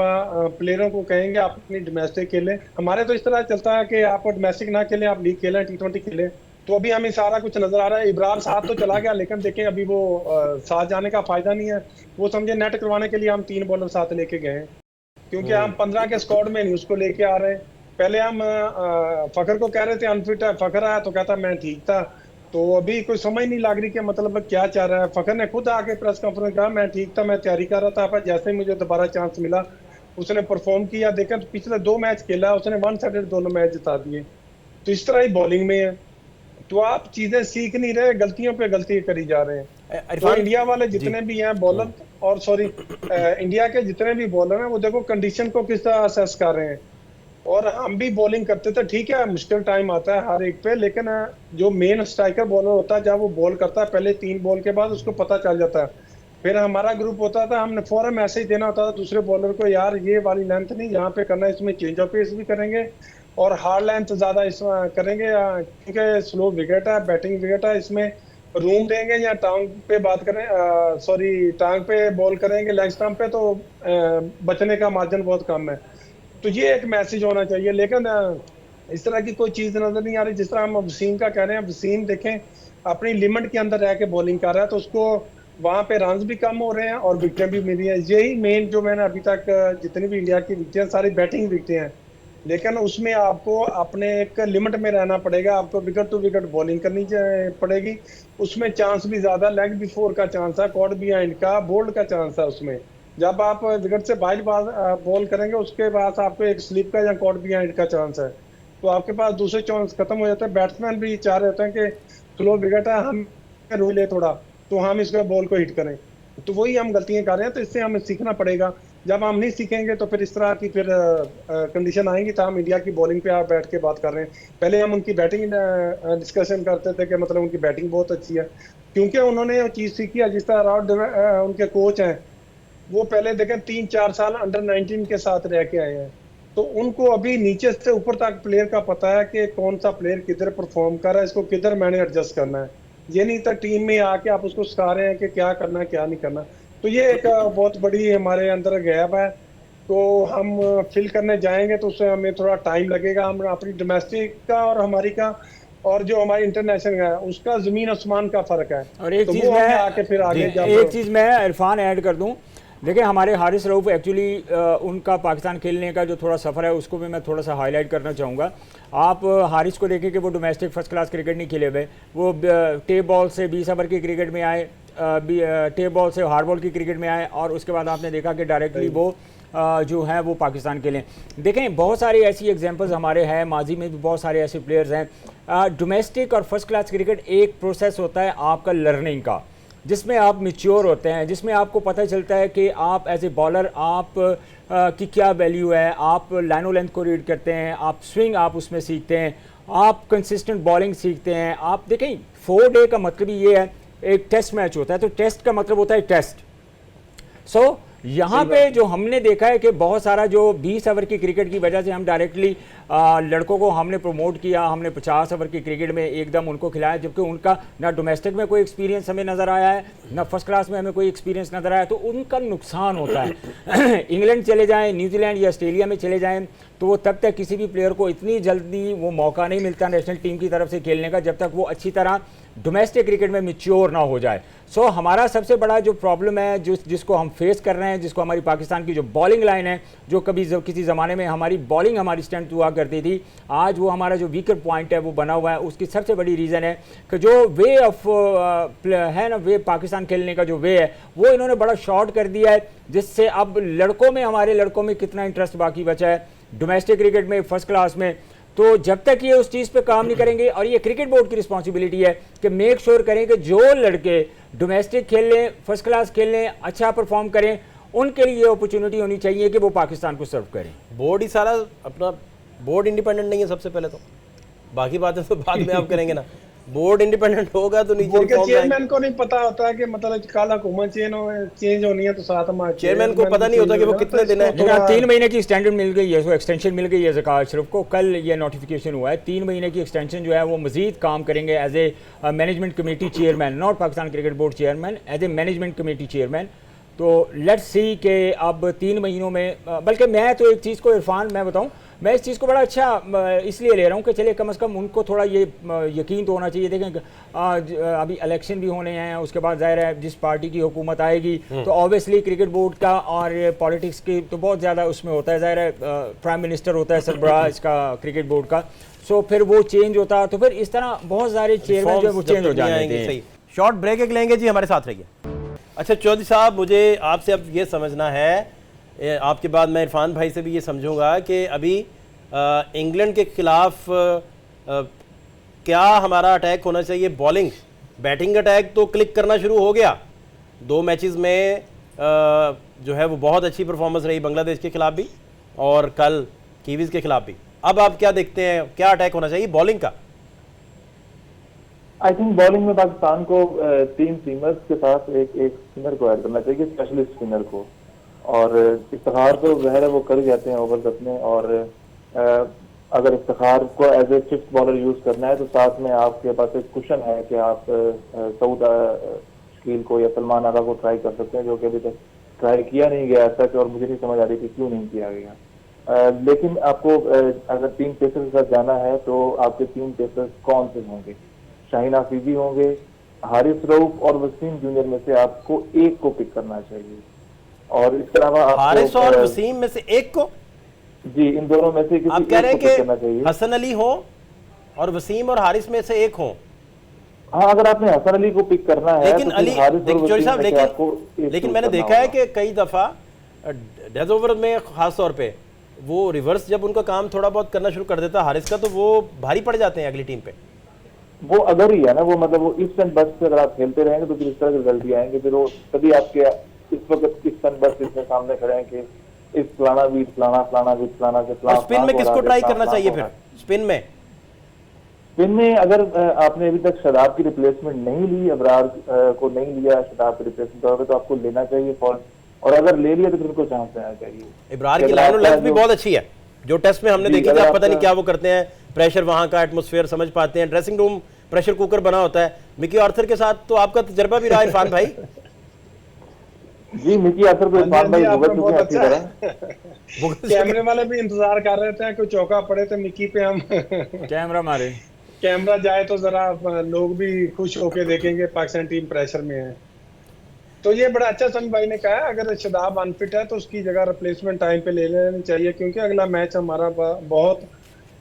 प्लेयरों को कहेंगे आप अपनी डोमेस्टिक खेलें। हमारे तो इस तरह चलता है कि आप डोमेस्टिक ना खेलें, आप लीग खेलें, T20 खेलें। तो अभी हमें सारा कुछ नजर आ रहा है। इब्रार साथ तो चला गया, लेकिन देखें अभी वो साथ जाने का फायदा नहीं है। वो समझे नेट करवाने के लिए हम 3 बॉलर साथ लेके गए हैं, क्योंकि हम 15 के स्क्वाड में नहीं उसको लेके आ रहे हैं। पहले हम फखर को कह रहे थे अनफिट है, फखर आया तो कहता मैं ठीक था। तो अभी कोई समझ नहीं लग रही कि मतलब क्या चाह रहा है। फखर ने खुद आके प्रेस कॉन्फ्रेंस कहा मैं ठीक था, मैं तैयारी कर रहा था, पर जैसे ही मुझे दोबारा चांस मिला उसने परफॉर्म किया। देखा तो पिछले 2 मैच खेला उसने, 1 साइडेड दोनों मैच जिता दिए। तो इस तरह ही बॉलिंग में है। तो आप चीजें सीख नहीं रहे, गलतियों पे गलती करी जा रहे हैं। तो इंडिया वाले जितने भी हैं बॉलर, और इंडिया के जितने भी बॉलर हैं, वो देखो कंडीशन को किस तरह असेस कर रहे हैं। और हम भी बॉलिंग करते थे, ठीक है मुश्किल टाइम आता है हर एक पे, लेकिन जो मेन स्ट्राइकर बॉलर होता है जब वो बॉल करता है पहले 3 बॉल के बाद उसको पता चल जाता है। फिर हमारा ग्रुप होता था, हमने फौरन मैसेज देना होता था दूसरे बॉलर को, यार ये वाली लेंथ नहीं यहाँ पे करना है, इसमें चेंज ऑफ पेस भी करेंगे और हार्ड लेंथ ज्यादा इसमें करेंगे, क्योंकि स्लो विकेट है, बैटिंग विकेट है, इसमें रूम देंगे या टांग पे बात करें टांग पे बॉल करेंगे लेग स्टंप पे, तो बचने का मार्जिन बहुत कम है। तो ये एक मैसेज होना चाहिए। लेकिन इस तरह की कोई चीज नजर नहीं आ रही। जिस तरह हम वसीम का कह रहे हैं, वसीम देखें अपनी लिमिट के अंदर रह के बॉलिंग कर रहा है, तो उसको वहां पे रन्स भी कम हो रहे हैं और विकेटें भी मिल रही है। यही मेन जो मैंने अभी तक जितनी भी इंडिया की विकेटें सारी बैटिंग विकेटें हैं, लेकिन उसमें आपको अपने एक लिमिट में रहना पड़ेगा। आपको विकेट टू विकेट बॉलिंग करनी पड़ेगी। उसमें चांस भी ज्यादा, लेग बिफोर का चांस है, कॉर्ड बिहाइंड का, बोल्ड का चांस है। उसमें जब आप विकेट से बाहर बॉल करेंगे उसके बाद आपको एक स्लिप का या कॉर्ड बिहाइंड का चांस है। तो आपके पास दूसरे चांस खत्म हो जाते हैं। बैट्समैन भी चाह रहे होते हैं कि स्लो विकेट है, हम रोक ले थोड़ा, तो हम इसको बॉल को हिट करें। तो वही हम गलतियां कर रहे हैं, तो इससे हमें सीखना पड़ेगा। जब हम नहीं सीखेंगे तो फिर इस तरह की फिर कंडीशन आएंगी। तो हम इंडिया की बॉलिंग पे आप बैठ के बात कर रहे हैं, पहले हम उनकी बैटिंग डिस्कशन करते थे कि मतलब उनकी बैटिंग बहुत अच्छी है, क्योंकि उन्होंने वो चीज सीखी है। जिस तरह उनके कोच हैं, वो पहले देखें 3-4 साल अंडर-19 के साथ रह के आए हैं, तो उनको अभी नीचे से ऊपर तक प्लेयर का पता है कि कौन सा प्लेयर किधर परफॉर्म कर रहा है, इसको किधर मैंने एडजस्ट करना है। ये नहीं था टीम में आके आप उसको सिखा रहे हैं कि क्या करना है क्या नहीं करना। तो ये एक बहुत बड़ी हमारे अंदर गैप है, तो हम फिल करने जाएंगे तो उससे हमें थोड़ा टाइम लगेगा। हम अपनी डोमेस्टिक का और हमारी का और जो हमारी इंटरनेशनल है उसका जमीन आसमान का फर्क है। और एक तो चीज वो मैं हमें आके फिर आगे एक चीज़ मैं इरफान ऐड कर दूं। देखिए हमारे हारिस रऊफ एक्चुअली उनका पाकिस्तान खेलने का जो थोड़ा सफ़र है उसको भी मैं थोड़ा सा हाईलाइट करना चाहूँगा। आप हारिस को देखें कि वो डोमेस्टिक फर्स्ट क्लास क्रिकेट नहीं खेले हुए, वो टेप बॉल से 20 ओवर की क्रिकेट में आए, टेप बॉल से हार्ड बॉल की क्रिकेट में आए, और उसके बाद आपने देखा कि डायरेक्टली वो जो है वो पाकिस्तान के लिए। देखें बहुत सारी ऐसी एग्जांपल्स हमारे हैं, माजी में भी बहुत सारे ऐसे प्लेयर्स हैं। डोमेस्टिक और फर्स्ट क्लास क्रिकेट एक प्रोसेस होता है आपका लर्निंग का, जिसमें आप मैच्योर होते हैं, जिसमें आपको पता चलता है कि आप एज ए बॉलर आप की क्या वैल्यू है, आप लाइनो लेंथ को रीड करते हैं, आप स्विंग आप उसमें सीखते हैं, आप कंसिस्टेंट बॉलिंग सीखते हैं। आप देखें 4 डे का मतलब ही ये है, एक टेस्ट मैच होता है तो टेस्ट का मतलब होता है टेस्ट। सो यहाँ पे जो हमने देखा है कि बहुत सारा जो 20 ओवर की क्रिकेट की वजह से हम डायरेक्टली लड़कों को हमने प्रमोट किया, हमने 50 ओवर की क्रिकेट में एकदम उनको खिलाया, जबकि उनका ना डोमेस्टिक में कोई एक्सपीरियंस हमें नज़र आया है, ना फर्स्ट क्लास में हमें कोई एक्सपीरियंस नज़र आया, तो उनका नुकसान होता है। इंग्लैंड चले जाएँ, न्यूजीलैंड या ऑस्ट्रेलिया में चले जाएँ, तो वो तब तक किसी भी प्लेयर को इतनी जल्दी वो मौका नहीं मिलता नेशनल टीम की तरफ से खेलने का, जब तक वो अच्छी तरह डोमेस्टिक क्रिकेट में मैच्योर ना हो जाए। सो हमारा सबसे बड़ा जो प्रॉब्लम है जिसको हम फेस कर रहे हैं, जिसको हमारी पाकिस्तान की जो बॉलिंग लाइन है, जो कभी किसी ज़माने में हमारी बॉलिंग हमारी स्ट्रेंथ हुआ करती थी, आज वो हमारा जो वीकर पॉइंट है वो बना हुआ है। उसकी सबसे बड़ी रीज़न है कि जो वे ऑफ है ना, वे पाकिस्तान खेलने का जो वे है वो इन्होंने बड़ा शॉर्ट कर दिया है, जिससे अब लड़कों में, हमारे लड़कों में कितना इंटरेस्ट बाकी बचा है डोमेस्टिक क्रिकेट में, फर्स्ट क्लास में। तो जब तक ये उस चीज़ पे काम नहीं करेंगे, और ये क्रिकेट बोर्ड की रिस्पॉन्सिबिलिटी है कि मेक श्योर करें कि जो लड़के डोमेस्टिक खेल लें, फर्स्ट क्लास खेल लें, अच्छा परफॉर्म करें, उनके लिए ये अपॉर्चुनिटी होनी चाहिए कि वो पाकिस्तान को सर्व करें। बोर्ड ही सारा अपना, बोर्ड इंडिपेंडेंट नहीं है सबसे पहले तो, बाकी बातें तो बाद में आप करेंगे ना। बोर्ड इंडिपेंडेंट होगा तो नीचे बोर्ड के चेयरमैन को नहीं पता होता है कि मतलब कल हुकूमत चेंज होनी है, तो साथ में चेयरमैन को पता नहीं होता कि वो कितने दिन है। 3 महीने की एक्सटेंडेड मिल गई है, एक्सटेंशन मिल गई है ज़कात अशरफ को, कल ये नोटिफिकेशन हुआ है। 3 महीने की एक्सटेंशन जो है वो मजीद काम करेंगे as a management committee chairman, not Pakistan cricket board chairman, as a management committee chairman. तो लेट्स सी कि अब 3 महीनों में, बल्कि मैं तो एक चीज़ को इरफान मैं बताऊं, मैं इस चीज़ को बड़ा अच्छा इसलिए ले रहा हूँ कि चलिए कम से कम उनको थोड़ा ये यकीन तो होना चाहिए। देखें अभी इलेक्शन भी होने हैं, उसके बाद ज़ाहिर है जिस पार्टी की हुकूमत आएगी तो ऑब्वियसली क्रिकेट बोर्ड का और पॉलिटिक्स की तो बहुत ज़्यादा उसमें होता है, ज़ाहिर है प्राइम मिनिस्टर होता है सरबराह इसका क्रिकेट बोर्ड का। सो फिर वो चेंज होता है, तो फिर इस तरह बहुत सारे चेयरमैन जो है वो चेंज हो जाएंगे। शॉर्ट ब्रेक एक लेंगे जी, हमारे साथ रहिए। अच्छा चौधरी साहब, मुझे आपसे अब ये समझना है, आपके बाद मैं इरफान भाई से भी ये समझूंगा कि अभी इंग्लैंड के खिलाफ क्या हमारा अटैक होना चाहिए, बॉलिंग, बैटिंग अटैक तो क्लिक करना शुरू हो गया। 2 मैचेस में जो है वो बहुत अच्छी परफॉर्मेंस रही, बांग्लादेश के खिलाफ भी और कल कीवीज के खिलाफ भी। अब आप क्या देखते हैं, क्या अटैक होना चाहिए बॉलिंग का? आई थिंक बॉलिंग में पाकिस्तान को 3 स्पिनर्स के साथ एक स्पिनर को ऐड करना चाहिए, स्पेशलिस्ट स्पिनर को। और इफ्तिखार तो ज़ाहिर है वो कर जाते हैं ओवर्स अपने, और अगर इफ्तिखार को as a 5th bowler use करना है तो साथ में आपके पास एक कुशन है कि आप सऊद शकील को या सलमान आगा को ट्राई कर सकते हैं, जो कि अभी तक ट्राई किया नहीं गया सच, और मुझे नहीं समझ आ रही थी क्यों नहीं किया गया। लेकिन आपको अगर 3 पेसर के साथ जाना है तो आपके 3 पेसर कौन से होंगे? शाहीन आफरीदी होंगे, हारिस रऊफ और वसीम जूनियर में से आपको एक को पिक करना चाहिए। और इसके अलावा हारिस और वसीम में से एक को? जी, इन दोनों में से किसी आप कह रहे हैं करना चाहिए। कि हसन अली हो और वसीम और हारिस में से एक हो? हाँ, अगर आपने हसन अली को पिक करना है लेकिन तो अली, चौधरी साहब, लेकिन मैंने देखा है कि कई दफा डेथ ओवर में खास तौर पे वो रिवर्स जब उनका काम थोड़ा बहुत करना शुरू कर देता हारिस का, तो वो भारी पड़ जाते हैं अगली टीम पे। वो अगर ही है ना, वो मतलब वो इफ्स एंड बट्स से अगर आप खेलते रहेंगे तो फिर इस तरह की रिजल्ट भी आएंगे। फिर वो कभी आपके इस वक्त इफ्स एंड बट्स इसमें सामने खड़े हैं कि इस फलाना बीट फलाना फलाना बीट फलाना से और स्पिन में किसको ट्राई करना चाहिए फिर? स्पिन में अगर आपने अभी तक शदाब की रिप्लेसमेंट नहीं ली, अबरार को नहीं लिया शदाब की रिप्लेसमेंट तौर पे, तो आपको लेना चाहिए फॉल्ट, और अगर ले लिया तो फिर उनको चांस देना चाहिए। इब्रार की लाइन लेंथ भी बहुत अच्छी है, जो टेस्ट में हमने देखी थी। आप पता नहीं क्या वो करते हैं, प्रेशर वहां का एटमॉस्फेयर समझ पाते हैं, ड्रेसिंग रूम प्रेशर कुकर बना होता है। मिकी आर्थर के साथ तो आपका तजर्बा भी रहा इरफान भाई। जी मिकी आर्थर को इरफान भाई भुगत चुके हैं अच्छी तरह। कैमरे वाले भी इंतजार कर रहे थे कोई चौका पड़े तो मिकी पे हम कैमरा मारे, कैमरा जाए तो जरा लोग भी खुश होके देखेंगे पाकिस्तान टीम प्रेशर में है। तो ये बड़ा अच्छा समी भाई ने कहा, अगर शदाब अनफिट है तो उसकी जगह रिप्लेसमेंट टाइम पे ले लेनी चाहिए, क्योंकि अगला मैच हमारा बहुत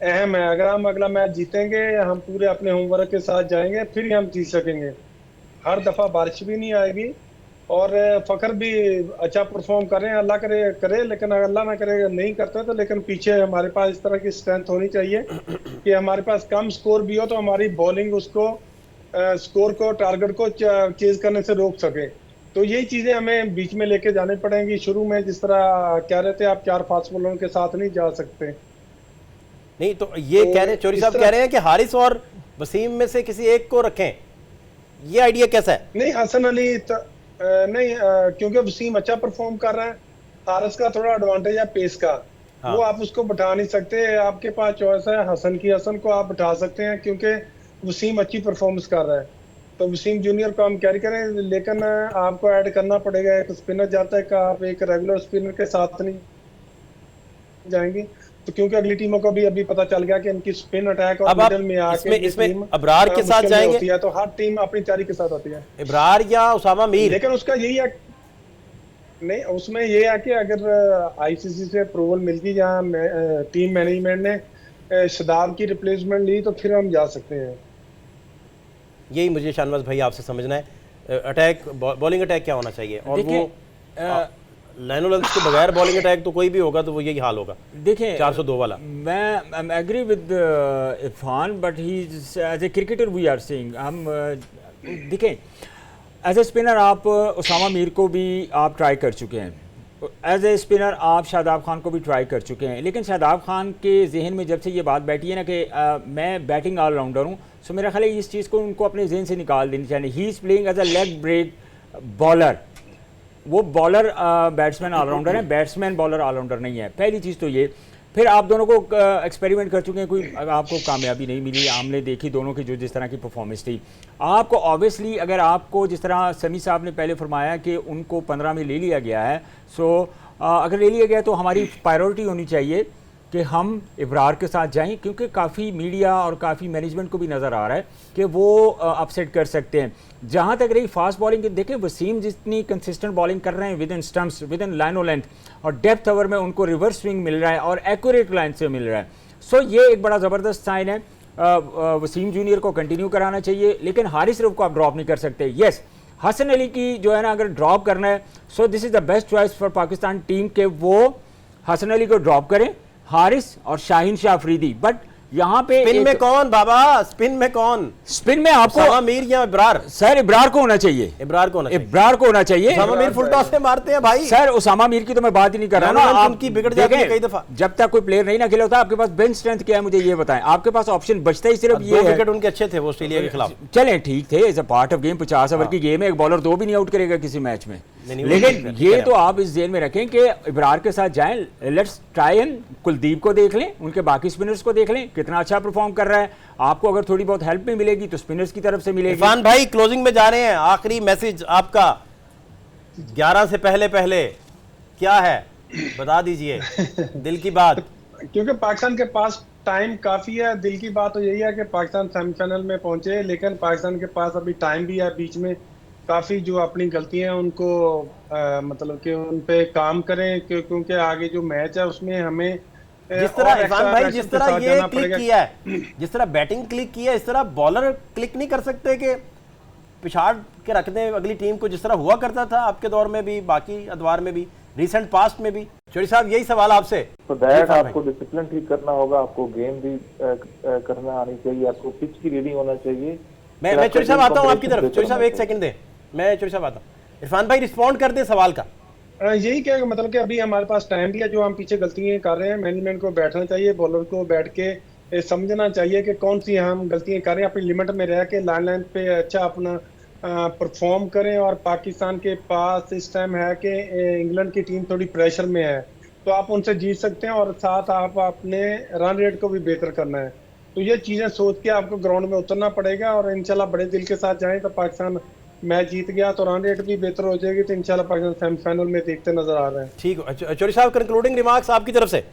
अहम है। अगर हम अगला मैच जीतेंगे, हम पूरे अपने होमवर्क के साथ जाएंगे, फिर ही हम जीत सकेंगे। हर दफा बारिश भी नहीं आएगी और फखर भी अच्छा परफॉर्म कर रहे हैं, अल्लाह करे, लेकिन अगर अल्लाह ना करे नहीं करते तो, लेकिन पीछे हमारे पास इस तरह की स्ट्रेंथ होनी चाहिए कि हमारे पास कम स्कोर भी हो तो हमारी बॉलिंग उसको स्कोर को, टारगेट को चेज करने से रोक सके। तो यही चीजें हमें बीच में लेके जानी पड़ेंगी। शुरू में जिस तरह कह रहे थे आप 4 फास्ट बॉलरों के साथ नहीं जा सकते। नहीं तो ये कह रहे, चौरी साहब कह रहे हैं कि हारिस और वसीम में से किसी एक को रखें, ये आइडिया कैसा है? नहीं, हसन अली नहीं, क्योंकि वसीम अच्छा परफॉर्म कर रहा है, हारिस का थोड़ा एडवांटेज है पेस का। हाँ। वो आप उसको बैठा नहीं सकते, आपके पास चॉइस है हसन की। हसन को आप बैठा सकते हैं क्योंकि वसीम अच्छी परफॉर्मेंस कर रहा है, तो वसीम जूनियर को हम कैरी करें, लेकिन आपको ऐड करना पड़ेगा एक स्पिनर। जब तक आप एक रेगुलर स्पिनर के साथ नहीं जाएंगे तो, क्योंकि अगली टीमों को भी अभी पता चल गया कि इनकी स्पिन अटैक और मिडिल में आके इसमें अबरार के साथ जाएंगे है, तो हर टीम अपनी तैयारी के साथ आती है, इब्रार या उसामा मीर। लेकिन उसका यही है, नहीं उसमें ये है कि अगर आईसीसी से अप्रूवल मिलती, जहाँ टीम मैनेजमेंट ने शदाब की रिप्लेसमेंट ली, तो फिर हम जा सकते हैं। यही मुझे शानवाज भाई आपसे समझना है, अटैक बॉलिंग अटैक क्या होना चाहिए, और वो लाइनो लेंथ के बगैर बॉलिंग अटैक तो कोई भी होगा तो वो यही हाल होगा। देखिए 402 वाला, मैं agree with Irfan, but he as a cricketer we are saying, हम देखें एज ए स्पिनर आप उसामा मीर को भी आप ट्राई कर चुके हैं, एज ए स्पिनर आप शादाब खान को भी ट्राई कर चुके हैं, लेकिन शादाब खान के जहन में जब से ये बात बैठी है ना कि मैं बैटिंग ऑलराउंडर हूँ, सो मेरा ख्याल है इस चीज़ को उनको अपने जहन से निकाल देनी चाहिए। He is playing as a leg break bowler, वो बॉलर बैट्समैन ऑलराउंडर है, बैट्समैन बॉलर ऑलराउंडर नहीं है। पहली चीज़ तो ये। फिर आप दोनों को एक्सपेरिमेंट कर चुके हैं, कोई आपको कामयाबी नहीं मिली, हमने देखी दोनों की जो जिस तरह की परफॉर्मेंस थी। आपको ऑब्वियसली अगर आपको जिस तरह समी साहब ने पहले फरमाया कि उनको 15 में ले लिया गया है, सो अगर ले लिया गया तो हमारी प्रायोरिटी होनी चाहिए कि हम इब्रार के साथ जाएं, क्योंकि काफ़ी मीडिया और काफ़ी मैनेजमेंट को भी नज़र आ रहा है कि वो अपसेट कर सकते हैं। जहाँ तक रही फास्ट बॉलिंग की, देखें वसीम जितनी कंसिस्टेंट बॉलिंग कर रहे हैं with in stumps, with in line और लेंथ, और डेप्थ ओवर में उनको रिवर्स स्विंग मिल रहा है और एक्यूरेट लाइन से मिल रहा है, सो ये एक बड़ा ज़बरदस्त साइन है। वसीम जूनियर को कंटिन्यू कराना चाहिए, लेकिन हारिस रऊफ को आप ड्रॉप नहीं कर सकते। येस, हसन अली की जो है ना अगर ड्रॉप करना है, so this is the best choice for Pakistan team के वो हसन अली को ड्रॉप करें, हारिस और शाहीन शाह अफरीदी। बट यहाँ पे स्पिन में कौन बाबा, स्पिन में कौन? स्पिन में आपको मीर या इब्रार? सर इब्रार को होना चाहिए, इब्रार को होना चाहिए, इब्रार को होना चाहिए। उसामा मीर फुल टॉस से मारते हैं भाई। सर उसामा मीर की तो मैं बात ही नहीं कर रहा ना, आप उनकी बिगड़ जाती है कई दफा। जब तक कोई प्लेयर नहीं ना खेला होता, आपके पास बेंच स्ट्रेंथ क्या है मुझे ये बताएं। आपके पास ऑप्शन बचता ही सिर्फ ये है। 2 विकेट उनके अच्छे थे वो ऑस्ट्रेलिया के खिलाफ, चलें ठीक थे, as a part of game 50 over की गेम है, एक बॉलर 2 भी नहीं आउट करेगा किसी मैच में, लेकिन ये तो आप इस जेल में रखें कि इब्रार के साथ जाएं। लेट्स ट्राई एंड कुलदीप को देख लें, उनके बाकी स्पिनर्स को देख लें कितना अच्छा परफॉर्म कर रहा है। आपको अगर थोड़ी बहुत हेल्प भी मिलेगी तो स्पिनर्स की तरफ से मिलेगी। इरफान भाई क्लोजिंग में जा रहे हैं, आखिरी मैसेज आपका 11 से पहले क्या है बता दीजिए, दिल की बात। क्योंकि पाकिस्तान के पास टाइम काफी है, दिल की बात तो यही है कि पाकिस्तान सेमीफाइनल में पहुंचे, लेकिन पाकिस्तान के पास अभी टाइम भी है, बीच में काफी जो अपनी गलतियां हैं उनको मतलब कि उन पे काम करें, क्योंकि आगे जो मैच है उसमें हमें जिस तरह इरफान भाई जिस तरह ये क्लिक किया है, जिस तरह बैटिंग क्लिक किया है, इस तरह बॉलर क्लिक नहीं कर सकते कि पिछाड़ के रख दें अगली टीम को, जिस तरह हुआ करता था आपके दौर में भी, बाकी अदवार में भी, रिसेंट पास्ट में भी। चौधरी साहब यही सवाल आपसे। तो दैट आपको डिसिप्लिन ठीक करना होगा, आपको गेम भी करना आनी चाहिए, आपको पिच की रीडिंग होना चाहिए। मैं चौधरी साहब आता हूँ आपकी तरफ। चौधरी साहब एक सेकंड दें, मैं चौधरी साहब आता हूँ। इरफान भाई रिस्पॉन्ड कर दे सवाल का। यही क्या मतलब कि अभी हमारे पास टाइम भी है, जो हम पीछे गलतियां कर रहे हैं मैनेजमेंट को बैठना चाहिए, बॉलर को बैठ के समझना चाहिए कि कौन सी हम गलतियां कर रहे हैं, अपनी लिमिट में रह के लाइन पे अच्छा अपना परफॉर्म करें। और पाकिस्तान के पास इस टाइम है कि इंग्लैंड की टीम थोड़ी प्रेशर में है, तो आप उनसे जीत सकते हैं और साथ आप अपने रन रेट को भी बेहतर करना है। तो ये चीजें सोच के आपको ग्राउंड में उतरना पड़ेगा और इंशाल्लाह बड़े दिल के साथ जाएं तो पाकिस्तान मैच जीत गया तो रन रेट भी बेहतर हो जाएगी, तो इंशाल्लाह पाकिस्तान सेमीफाइनल में देखते नजर आ रहे हैं। ठीक है चौधरी साहब, कंक्लूडिंग रिमार्क्स आपकी तरफ से।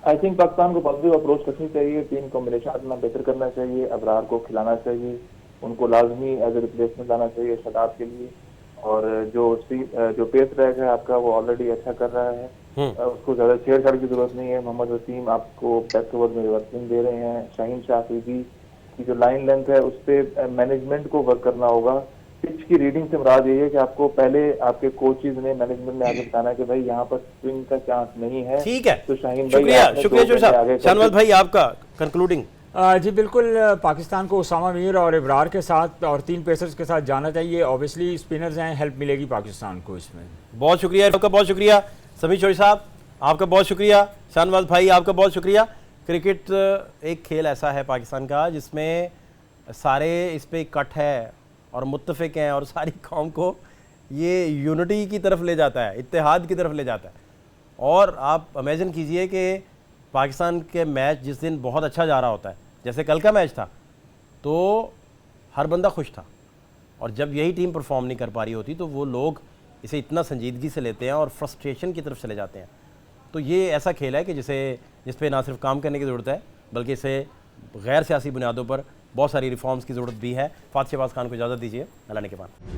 आई थिंक पाकिस्तान को पॉजिटिव अप्रोच रखनी चाहिए, टीम कॉम्बिनेशन अपना बेहतर करना चाहिए, अबरार को खिलाना चाहिए, उनको लाजमी एज ए रिप्लेसमेंट लाना चाहिए शदाब के लिए। और जो पेस ट्रैक है आपका वो ऑलरेडी अच्छा कर रहा है, उसको ज्यादा छेड़छाड़ की जरूरत नहीं है। मोहम्मद वसीम आपको बेस्ट ओवर में रिवर्सिंग दे रहे हैं। शाहीन शाह अफरीदी की जो लाइन लेंथ है उस पर मैनेजमेंट को वर्क करना होगा। पिच की रीडिंग से मुराद यही है कि आपको पहले आपके कोचेज ने, मैनेजमेंट ने आगे बताना है कि भाई यहाँ पर स्विंग का चांस नहीं है। ठीक है, तो शाहीन शुक्रिया चौधरी साहब। शाहनवाज भाई आपका कंक्लूडिंग। जी बिल्कुल, पाकिस्तान को उसामा मीर और इब्रार के साथ और 3 पेसर्स के साथ जाना चाहिए। ऑब्वियसली स्पिनर्स हैं, हेल्प मिलेगी पाकिस्तान को इसमें। बहुत शुक्रिया आपका, बहुत शुक्रिया समीर चौधरी साहब, आपका बहुत शुक्रिया। शाहनवाज भाई आपका बहुत शुक्रिया। क्रिकेट एक खेल ऐसा है पाकिस्तान का जिसमें सारे इस पर इकट्ठ है और मुत्तफ़िक हैं और सारी कौम को ये यूनिटी की तरफ ले जाता है, इत्तेहाद की तरफ ले जाता है। और आप इमेजिन कीजिए कि पाकिस्तान के मैच जिस दिन बहुत अच्छा जा रहा होता है, जैसे कल का मैच था, तो हर बंदा खुश था। और जब यही टीम परफॉर्म नहीं कर पा रही होती तो वो लोग इसे इतना संजीदगी से लेते हैं और फ्रस्ट्रेशन की तरफ चले जाते हैं। तो ये ऐसा खेल है कि जिस पे ना सिर्फ काम करने की ज़रूरत है बल्कि इसे गैर सियासी बुनियादों पर बहुत सारी रिफॉर्म्स की ज़रूरत भी है। फातिह शहबाज खान को इजाज़त दीजिए, अल्लाह ने के बाद।